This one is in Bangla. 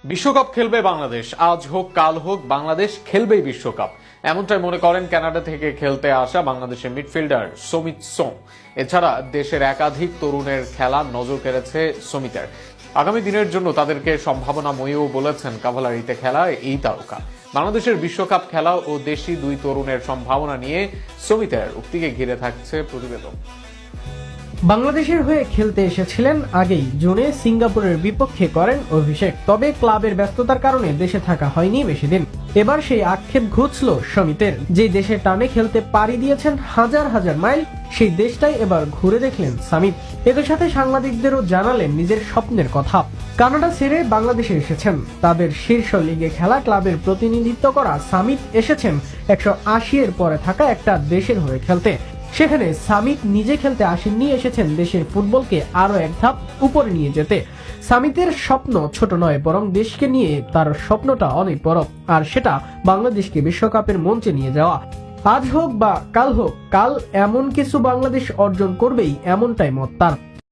বিশ্বকাপ খেলবে বাংলাদেশ। আজ হোক কাল হোক বাংলাদেশ খেলবেই বিশ্বকাপ, এমনটাই মনে করেন কানাডা থেকে খেলতে আসা বাংলাদেশের মিডফিল্ডার সমিত সোম। এছাড়া দেশের একাধিক তরুণের খেলা নজর কেড়েছে সমিতের। আগামী দিনের জন্য তাদেরকে সম্ভাবনাময়ীও বলেছেন কাভালারিতে খেলা এই তারকা। বাংলাদেশের বিশ্বকাপ খেলা ও দেশি দুই তরুণের সম্ভাবনা নিয়ে সমিতের উক্তিকে ঘিরে থাকছে প্রতিবেদন। বাংলাদেশের হয়ে খেলতে এসেছিলেন আগেই জুনে সিঙ্গাপুরের বিপক্ষে করেন অভিষেক, তবে ক্লাবের ব্যস্ততার কারণে দেশে থাকা হয়নি বেশি দিন। এবার সেই আক্ষেপ ঘুচল সমিতের। যে দেশের টানে খেলতে পাড়ি দিয়েছেন হাজার হাজার মাইল, সেই দেশটাই এবার ঘুরে দেখলেন সামিত। এদের সাথে সাংবাদিকদেরও জানালেন নিজের স্বপ্নের কথা। কানাডা ছেড়ে বাংলাদেশে এসেছেন। তাদের শীর্ষ লিগে খেলা ক্লাবের প্রতিনিধিত্ব করা সামিত এসেছেন 180 এর পরে থাকা একটা দেশের হয়ে খেলতে। সেখানে সামিত নিজে খেলতে আসেননি, এসেছেন দেশের ফুটবলকে আরো এক ধাপ উপরে নিয়ে যেতে। সামিতের স্বপ্ন ছোট নয়, বরং দেশকে নিয়ে তার স্বপ্নটা অনেক বড়, আর সেটা বাংলাদেশকে বিশ্বকাপের মঞ্চে নিয়ে যাওয়া। আজ হোক বা কাল হোক, কাল এমন কিছু বাংলাদেশ অর্জন করবেই, এমনটাই মত তার।